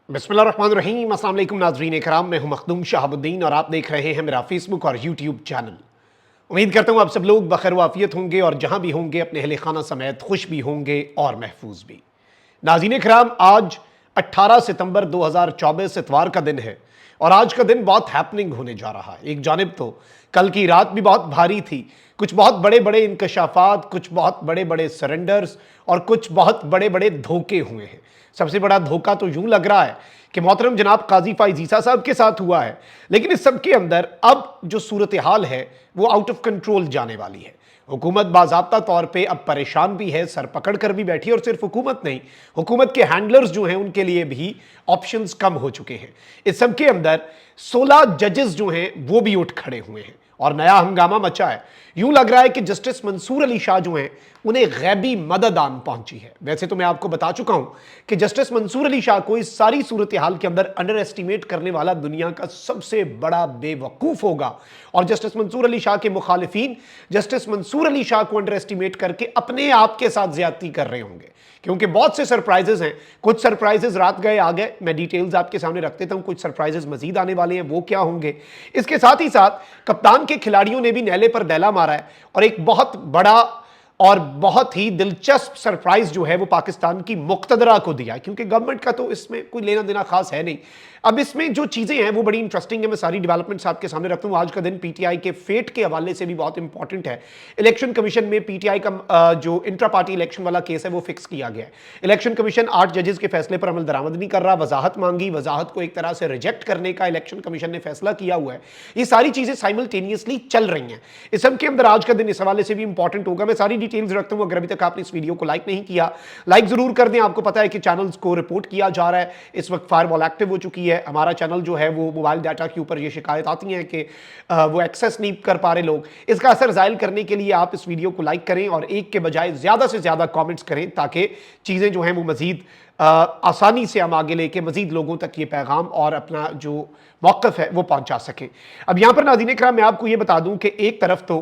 बिस्मिल्लाहिर्रहमानिर्रहीम। अस्सलाम वालेकुम नाज़रीन इकराम, मैं हूं मखदूम शहाबुद्दीन और आप देख रहे हैं मेरा फेसबुक और यूट्यूब चैनल। उम्मीद करता हूं आप सब लोग बखैर वाफियत होंगे और जहां भी होंगे अपने अहले खाना समेत खुश भी होंगे और महफूज भी। नाज़रीन इकराम, आज 18 सितंबर 2024 इतवार का दिन है और आज का दिन बहुत हैपनिंग होने जा रहा है। एक जानिब तो कल की रात भी बहुत भारी थी, कुछ बहुत बड़े बड़े इंकशाफात, कुछ बहुत बड़े बड़े सरेंडर्स और कुछ बहुत बड़े बड़े धोखे हुए हैं। सबसे बड़ा धोखा तो यूं लग रहा है कि मोहतरम जनाब काजी फाइज ईसा साहब के साथ हुआ है, लेकिन इस सब के अंदर अब जो सूरत हाल है वो आउट ऑफ कंट्रोल जाने वाली है। हुकूमत बाज़ाब्ता तौर पे अब परेशान भी है, सर पकड़ कर भी बैठी है, और सिर्फ हुकूमत नहीं, हुकूमत के हैंडलर्स जो हैं उनके लिए भी ऑप्शंस कम हो चुके हैं। इस सब के अंदर 16 जजेस जो हैं वो भी उठ खड़े हुए हैं और नया हंगामा मचा है। यूं लग रहा है कि जस्टिस मंसूर अली शाह जो हैं उन्हें गैबी मदद आन पहुंची है। वैसे तो मैं आपको बता चुका हूं कि जस्टिस मंसूर अली शाह को इस सारी सूरत हाल के अंदर अंडर एस्टिमेट करने वाला दुनिया का सबसे बड़ा बेवकूफ होगा, और जस्टिस मंसूर अली शाह के मुखालिफिन जस्टिस मंसूर अली शाह को अंडर एस्टिमेट करके अपने आप के साथ ज्यादती कर रहे होंगे, क्योंकि बहुत से सरप्राइजेस हैं। कुछ सरप्राइजेस रात गए आ गए, मैं डिटेल्स आपके सामने रख देता हूं। कुछ सरप्राइजेस मजीद आने वाले हैं, वो क्या होंगे। इसके साथ ही साथ कप्तान के खिलाड़ियों ने भी नैले पर दैला मारा है और एक बहुत बड़ा और बहुत ही दिलचस्प सरप्राइज जो है वो पाकिस्तान की मुक्तदरा को दिया है, क्योंकि गवर्नमेंट का तो इसमें कोई लेना देना खास है नहीं। अब इसमें जो चीजें हैं वो बड़ी इंटरेस्टिंग है, मैं सारी डेवलपमेंट्स आपके सामने रखता हूं। आज का दिन पीटीआई के फेट के हवाले से भी बहुत इंपॉर्टेंट है। इलेक्शन कमीशन में पीटीआई का जो इंट्रा पार्टी इलेक्शन वाला केस है वो फिक्स किया गया है। इलेक्शन कमीशन 8 जजेस के फैसले पर अमल दरामद नहीं कर रहा, वजाहत मांगी, वजाहत को एक तरह से रिजेक्ट करने का इलेक्शन कमीशन ने फैसला किया हुआ है। ये सारी चीजें साइमल्टेनियसली चल रही हैं। इस सब के अंदर आज का दिन इस हवाले से भी इंपॉर्टेंट होगा। मैं सारी डिटेल्स रखता हूं। अगर अभी तक आपने इस वीडियो को लाइक नहीं किया, लाइक जरूर कर दें। आपको पता है कि चैनल्स को रिपोर्ट किया जा रहा है, इस वक्त फायरवॉल एक्टिव हो चुकी है। हमारा चैनल जो है वो मोबाइल डाटा के ऊपर ये शिकायत आती है कि वो एक्सेस नहीं कर पा रहे लोग। इसका असर जाहिर करने के लिए आप इस वीडियो को लाइक करें और एक के बजाय ज्यादा से ज्यादा कमेंट्स करें, ताकि चीजें जो हैं वो मजीद आसानी से हम आगे लेके मजीद लोगों तक ये पैगाम और अपना जो मौक़िफ़ है वो पहुंचा सकें। अब यहां पर नाज़रीन इकराम, मैं आपको ये बता दूं कि एक तरफ तो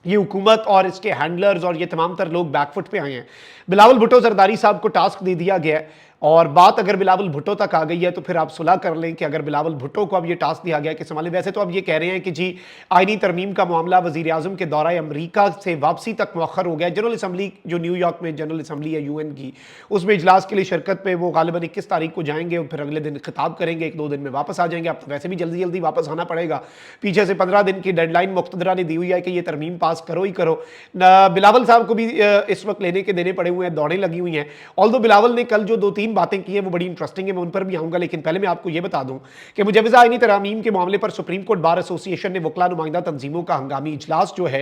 ये हुकूमत और इसके हैंडलर्स और ये तमाम तर लोग बैकफुट पे आए हैं। बिलावल भुट्टो जरदारी साहब को टास्क दे दिया गया है, और बात अगर बिलावल भुट्टो तक आ गई है तो फिर आप सुलह कर लें कि अगर बिलावल भुट्टो को अब ये टास्क दिया गया कि संभालें। वैसे तो अब ये कह रहे हैं कि जी आईनी तरमीम का मामला वज़ीर आज़म के दौरा अमरीका से वापसी तक मौखर हो गया। जनरल असम्बली जो न्यूयॉर्क में जनरल असम्बली है यूएन की, उसमें इजलास के लिए शिरकत पे वो गालिबन 21 तारीख को जाएंगे और फिर अगले दिन खिताब करेंगे, 1-2 दिन में वापस आ जाएंगे। अब तो वैसे भी जल्दी जल्दी वापस आना पड़ेगा, पीछे से 15 दिन की डेडलाइन मुक़्तदरा ने दी हुई है कि ये तरमीम पास करो ही करो। बिलावल साहब को भी इस वक्त लेने के देने पड़े हुए हैं, दौड़ें लगी हुई हैं। ऑल्दो बिलावल ने कल जो 2-3 बातें की हैं वो बड़ी इंटरेस्टिंग है, मैं उन पर भी आऊंगा। लेकिन पहले मैं आपको ये बता दूं कि मुजव्वज़ा आईनी तरामीम के मामले पर सुप्रीम कोर्ट बार एसोसिएशन ने वकला नुमाइंदा तंजीमों का हंगामी इजलास जो है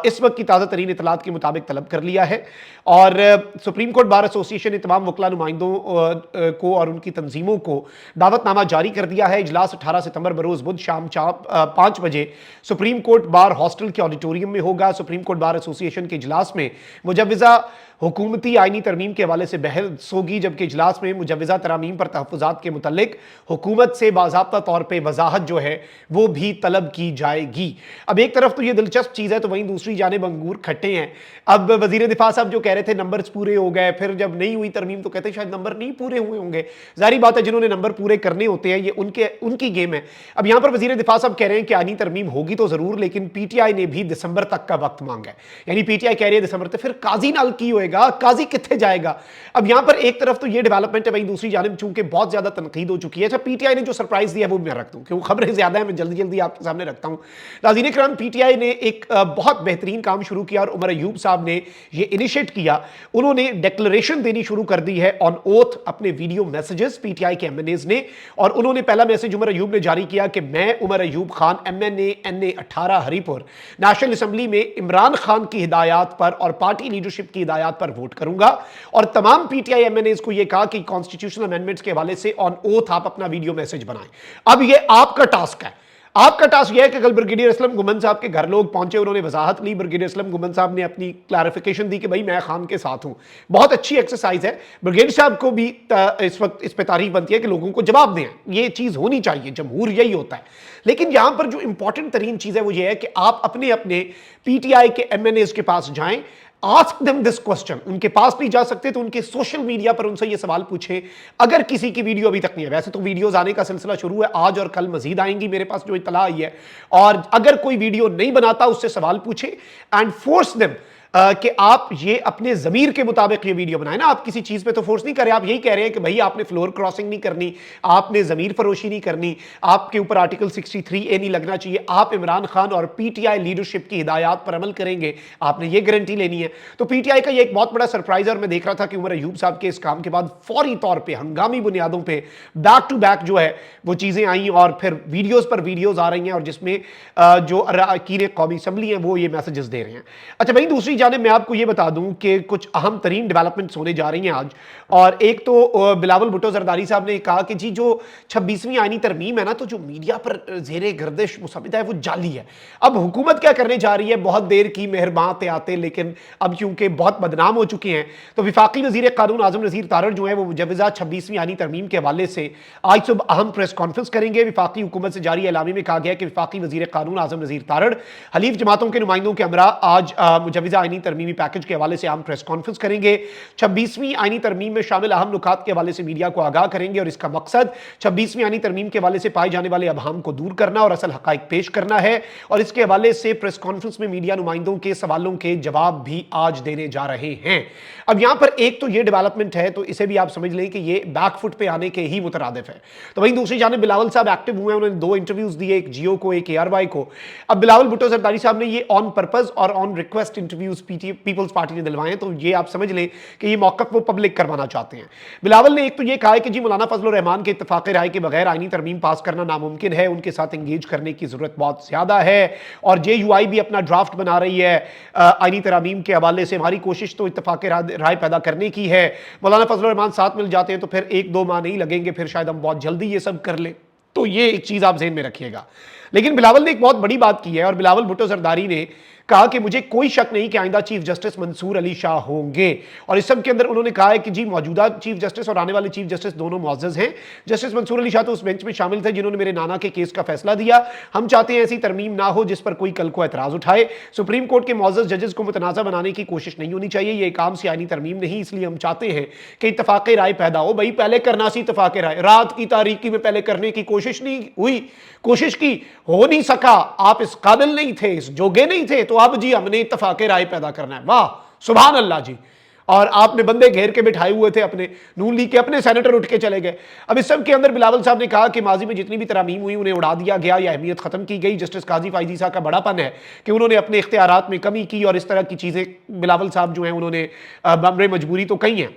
इस वक्त की ताज़ा तरीन इतलात के मुताबिक तलब कर लिया है, और सुप्रीम कोर्ट बार एसोसिएशन ने तमाम वकला नुमाइंदों को और उनकी तंजीमों को दावतनामा जारी कर दिया है। इजलास 18 सितंबर बरोज़ बुध शाम 5 बजे सुप्रीम कोर्ट बार हॉस्टल के ऑडिटोरियम में होगा। सुप्रीम कोर्ट बार एसोसिएशन के इजलास में मुजव्वज़ा हुकूमती आईनी तरमीम के हवाले से बहस होगी, जबकि इजलास में मुजव्वज़ा तरामीम पर तहफ़्फ़ुज़ात के मुतल्लिक हुकूमत से बाज़ाब्ता तौर पर वजाहत जो है वो भी तलब की जाएगी। अब एक तरफ तो ये दिलचस्प चीज़ है, तो वहीं दूसरी जानिब अंगूर खट्टे हैं। अब वज़ीर दिफा साहब जो कह रहे थे नंबर्स पूरे हो गए, फिर जब नहीं हुई तरमीम तो कहते शायद नंबर नहीं पूरे हुए होंगे। ज़ाहिर बात है जिन्होंने नंबर पूरे करने होते हैं ये उनकी गेम है। अब यहाँ पर वज़ीर दिफा साहब कह रहे हैं कि आईनी तरमीम होगी तो ज़रूर, लेकिन पीटीआई ने भी दिसंबर तक का वक्त मांगा है। यानी पीटीआई कह रही है दिसंबर तक, फिर काजी नाल की होएगा, काजी कितने जाएगा। अब यहां पर एक तरफ तो ये डेवलपमेंट है, वहीं दूसरी जानिब चूंकि बहुत ज्यादा तनकीद हो चुकी है। अच्छा, पीटीआई ने जो सरप्राइज दिया वो मैं रखता हूं, क्योंकि खबरें ज्यादा है, मैं जल्दी जल्दी आपके सामने रखता हूं। नाज़रीन इकराम, पीटीआई ने एक बहुत बेहतरीन काम शुरू किया और उमर अयूब साहब ने ये इनिशिएट किया। उन्होंने डिक्लेरेशन देनी शुरू कर दी है ऑन ओथ अपने वीडियो मैसेजेस पीटीआई के एमएनएज ने, और उन्होंने पहला मैसेज उमर अयूब ने जारी किया कि मैं Umar Ayub Khan MNA NA 18 Haripur national assembly में इमरान खान की हिदायत पर और पार्टी लीडरशिप की हिदायत पर वोट करूंगा, और तमाम पीटीआई एमएनएज को यह कहा कि कॉन्स्टिट्यूशनल अमेंडमेंट्स के हवाले से ऑन ओथ आप अपना वीडियो मैसेज बनाएं। अब यह आपका टास्क है। आपका टास्क यह है कि कल ब्रिगेडियर असलम गुमन साहब के घर लोग पहुंचे, उन्होंने वजाहत ली। ब्रिगेडियर असलम गुमन साहब ने अपनी क्लैरिफिकेशन दी कि भाई मैं खान के साथ हूं। बहुत अच्छी एक्सरसाइज है। ब्रिगेडियर साहब को भी इस वक्त इस पर तारीफ बनती है कि लोगों को जवाब दें, ये चीज होनी चाहिए, जमहूर यही होता है। लेकिन यहां पर जो इंपॉर्टेंट तरीन चीज है वो ये है कि आप अपने अपने पीटीआई के एमएनएज के पास जाएं, आस्क देम दिस क्वेश्चन। उनके पास नहीं जा सकते तो उनके सोशल मीडिया पर उनसे ये सवाल पूछे, अगर किसी की वीडियो अभी तक नहीं है, वैसे तो वीडियोस आने का सिलसिला शुरू है, आज और कल मजीद आएंगी, मेरे पास जो इतला आई है, और अगर कोई वीडियो नहीं बनाता उससे सवाल पूछे एंड फोर्स देम कि आप ये अपने ज़मीर के मुताबिक ये वीडियो बनाए ना, आप किसी चीज़ पे तो फोर्स नहीं कर रहे, आप यही कह रहे हैं कि भाई आपने फ्लोर क्रॉसिंग नहीं करनी, आपने ज़मीर फरोशी नहीं करनी, आपके ऊपर आर्टिकल 63A नहीं लगना चाहिए, आप इमरान खान और पीटीआई लीडरशिप की हिदायत पर अमल करेंगे, आपने ये गारंटी लेनी है। तो पीटीआई का ये एक बहुत बड़ा सरप्राइज है, और मैं देख रहा था कि उमर अयूब साहब के इस काम के बाद फौरी तौर पर हंगामी बुनियादों पर बैक टू बैक जो है वो चीज़ें आई, और फिर वीडियोज़ पर वीडियोज़ आ रही हैं, और जिसमें जो अरकान कौमी असम्बली हैं वो ये मैसेजेस दे रहे हैं। अच्छा भाई, दूसरी जानिब मैं आपको ये बता दूं कि कुछ अहम तरीन डेवलपमेंट्स होने जा रही हैं आज, और एक तो बिलावल भुट्टो जरदारी साहब ने कहा कि जी जो 26वीं आईनी तरमीम है ना, तो जो मीडिया पर ज़ेरे गर्दिश मुसविदा है वो जाली है। अब हुकूमत क्या करने जा रही है, बहुत देर की मेहरबान आते, लेकिन अब क्योंकि बहुत बदनाम हो चुके हैं, तो वफाकी वज़ीर कानून आज़म नज़ीर तारड़ जो है वो मुजव्वज़ा 26वीं आईनी तरमीम के हवाले से आज सुबह अहम प्रेस कॉन्फ्रेंस करेंगे। वफाकी हुकूमत से जारी एलामी में कहा गया कि वफाकी वज़ीर कानून आज़म नज़ीर तारड़ हलीफ जमातों के नुमाइंदों के हमरा आज मुजव्वज़ा आईनी तरमीमी पैकेज के हवाले से अहम प्रेस कॉन्फ्रेंस करेंगे। 26वीं आईनी तरमीम में शामिल अहम नुकात के हवाले से मीडिया को आगाह करेंगे, और इसका मकसद 26वीं आईनी तरमीम के हवाले से पाए जाने वाले अबहाम को दूर करना और असल हकाइक पेश करना है, और इसके हवाले से प्रेस कॉन्फ्रेंस में मीडिया नुमाइंदों के सवालों के जवाब भी आज देने जा रहे हैं। अब यहां पर एक तो ये डेवलपमेंट है, तो इसे भी आप समझ लें कि ये बैकफुट पे आने के ही मुतरादिफ है। तो वहीं दूसरी जानिब बिलावल साहब एक्टिव हुए हैं, उन्होंने 2 इंटरव्यूज दिए, एक जियो को, एक ARY को। अब बिलावल भुट्टो जरदारी साहब ने ये ऑन पर्पस और on request interviews Peoples Party ने दिलवाए, तो ये आप समझ लें कि ये मौक़िफ़ वो पब्लिक करवाना चाहते हैं। बिलावल ने एक तो ये कहा है कि जी मौलाना फजल रहमान के इत्तफाक़ राय के बगैर आईनी तरमीम पास करना नामुमकिन है, उनके साथ एंगेज करने की ज़रूरत बहुत ज़्यादा है, और JUI भी अपना ड्राफ्ट बना रही है आईनी तरमीम के हवाले से। हमारी कोशिश तो इत्तफाक़ राय पैदा करने की है, मौलाना फजल रहमान साथ मिल जाते हैं तो फिर 1-2 माह नहीं लगेंगे, फिर शायद हम बहुत जल्दी ये सब कर लें। तो ये एक चीज़ आप ज़हन में रखिएगा। लेकिन बिलावल ने एक बहुत बड़ी बात की है, और बिलावल भुट्टो जरदारी ने कहा कि मुझे कोई शक नहीं कि आइंदा चीफ जस्टिस मंसूर अली शाह होंगे, और इस सब के अंदर उन्होंने कहा है कि जी मौजूदा चीफ जस्टिस और आने वाले चीफ जस्टिस दोनों मुअज़्ज़ज़ हैं। जस्टिस मंसूर अली शाह तो उस बेंच में शामिल थे जिन्होंने मेरे नाना के केस का फैसला दिया। हम चाहते हैं ऐसी तरमीम ना हो जिस पर कोई कल को एतराज़ उठाए। सुप्रीम कोर्ट के मुअज़्ज़ज़ जजेस को मुतनाज़ा बनाने की कोशिश नहीं होनी चाहिए, ये एक आम सी आईनी तरमीम नहीं, इसलिए हम चाहते हैं कि इत्तफाक़ राय पैदा हो। भाई पहले करना सी इत्तफाक़ राय, रात की तारीकी में पहले करने की कोशिश नहीं हुई, कोशिश की, हो नहीं सका, आप इस काबिल नहीं थे, इस जोगे नहीं थे, तो अब जी हमने इत्तफाक़ राय पैदा करना है। वाह सुभान अल्लाह जी। और आपने बंदे घेर के बिठाए हुए थे अपने, नून लीग के अपने सेनेटर उठ के चले गए। अब इस सब के अंदर बिलावल साहब ने कहा कि माजी में जितनी भी तरामीम हुई उन्हें उड़ा दिया गया या अहमियत खत्म की गई। जस्टिस काजी फायजी साहब का बड़ापन है कि उन्होंने अपने इख्तियारात में कमी की, और इस तरह की चीज़ें बिलावल साहब जो हैं उन्होंने बमरे मजबूरी तो कही हैं,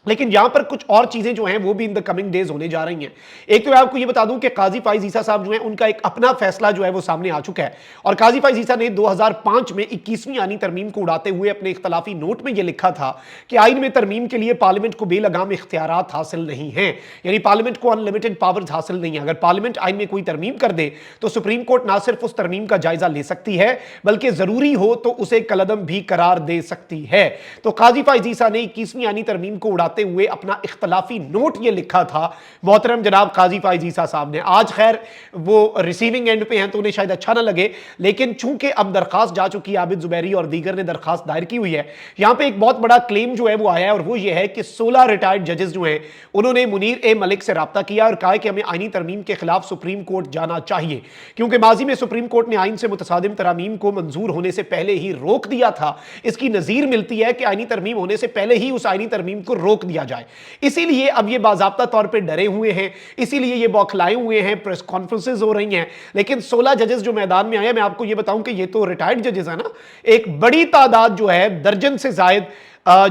लेकिन यहां पर कुछ और चीजें जो हैं वो भी इन द कमिंग डेज होने जा रही हैं। एक तो मैं आपको ये बता दूं कि काजी फाइज ईसा साहब जो हैं उनका एक अपना फैसला जो है वो सामने आ चुका है, और काजी फाइज ईसा ने 2005 में 21वीं आईनी तरमीम को उड़ाते हुए अपने इख्तलाफी नोट में ये लिखा था कि आइन में तरमीम के लिए पार्लियामेंट को बेलगाम इख्तियारात हासिल नहीं है, यानी पार्लियामेंट को अनलिमिटेड पावर्स हासिल नहीं है। अगर पार्लियामेंट आइन में कोई तरमीम कर दे तो सुप्रीम कोर्ट ना सिर्फ उस तरमीम का जायजा ले सकती है बल्कि जरूरी हो तो उसे कलदम भी करार दे सकती है। तो काजी फाइज ईसा ने 21वीं आईनी तरमीम को उड़ाते हुए अपना इख्तलाफी नोट ये लिखा था मोहतरम जनाब काजी फाइज ईसा साहब ने। आज खैर वो रिसीविंग एंड पे हैं तो उन्हें शायद अच्छा ना लगे, लेकिन चूंकि अब दरखास्त जा चुकी है, आबिद जुबैरी और दीगर ने दरखास्त दायर की हुई है, यहां पे एक बहुत बड़ा क्लेम जो है वो आया है, और वो ये है कि 16 रिटायर्ड जजेस जो हैं उन्होंने मुनीर ए मलिक से राब्ता किया और कहा कि हमें आईनी तरमीम के खिलाफ सुप्रीम कोर्ट जाना चाहिए, क्योंकि माजी में सुप्रीम कोर्ट ने आइन से मुतसादिम तरामीम को मंजूर होने से पहले ही रोक दिया था। इसकी नजीर मिलती है कि आईनी तरमीम होने से पहले ही उस आईनी तरमीम को रोक दिया जाए। इसीलिए अब ये बाज़ाब्ता तौर पे डरे हुए हैं, इसीलिए ये बौखलाए हुए हैं, प्रेस कॉन्फ्रेंसेस हो रही हैं। लेकिन 16 जजेस जो मैदान में आए, मैं आपको ये बताऊं कि ये तो रिटायर्ड जजेस है ना, एक बड़ी तादाद जो है दर्जन से जायद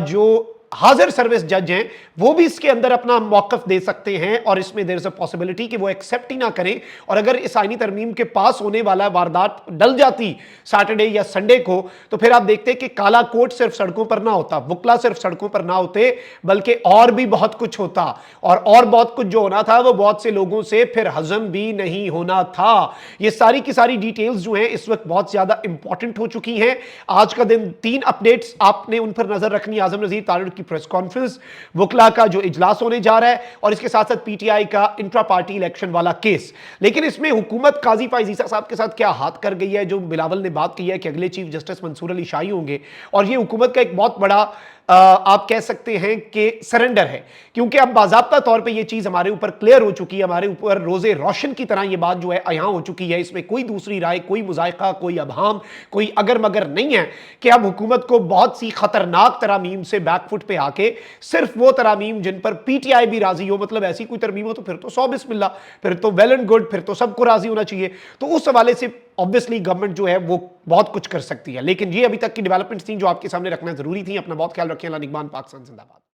जो हाजिर सर्विस जज हैं वो भी इसके अंदर अपना मौकफ दे सकते हैं, और इसमें देयर इज अ पॉसिबिलिटी कि वो एक्सेप्ट ही ना करें। और अगर इस आईनी तरमीम के पास होने वाला वारदात डल जाती सैटरडे या संडे को, तो फिर आप देखते कि काला कोट सिर्फ सड़कों पर ना होता, वुकला सिर्फ सड़कों पर ना होते, बल्कि और भी बहुत कुछ होता, और बहुत कुछ जो होना था वो बहुत से लोगों से फिर हजम भी नहीं होना था। ये सारी की सारी डिटेल्स जो हैं इस वक्त बहुत ज्यादा इंपॉर्टेंट हो चुकी हैं। आज का दिन 3 अपडेट्स आपने उन पर नजर रखनी, आजम नजीर तारड़ की प्रेस कॉन्फ्रेंस, वकला का जो इजलास होने जा रहा है और इसके साथ साथ पीटीआई का इंट्रा पार्टी इलेक्शन वाला केस। लेकिन इसमें हुकूमत काजी फाइज ईसा साहब के साथ क्या हाथ कर गई है? जो बिलावल ने बात की है कि अगले चीफ जस्टिस मंसूर अली शाही होंगे, और ये हुकूमत का एक बहुत बड़ा आप कह सकते हैं कि सरेंडर है, क्योंकि अब बाज़ाब्ता तौर पे ये चीज़ हमारे ऊपर क्लियर हो चुकी है, हमारे ऊपर रोज़े रोशन की तरह ये बात जो है अयां हो चुकी है। इसमें कोई दूसरी राय, कोई मुज़ायक़ा, कोई अबहाम, कोई अगर मगर नहीं है कि अब हुकूमत को बहुत सी खतरनाक तरामीम से बैकफुट पे आके सिर्फ वो तरामीम जिन पर पीटीआई भी राजी हो, मतलब ऐसी कोई तरमीम हो तो फिर तो सौ बिस्मिल्लाह, फिर तो वेल एंड गुड, फिर तो सबको राजी होना चाहिए। तो उस हवाले से ऑब्वियसली गवर्नमेंट जो है वो बहुत कुछ कर सकती है। लेकिन ये अभी तक की डेवलपमेंट्स थी जो आपके सामने रखना जरूरी थी। अपना बहुत ख्याल रखें। अल्लाह निगहबान। पाकिस्तान जिंदाबाद।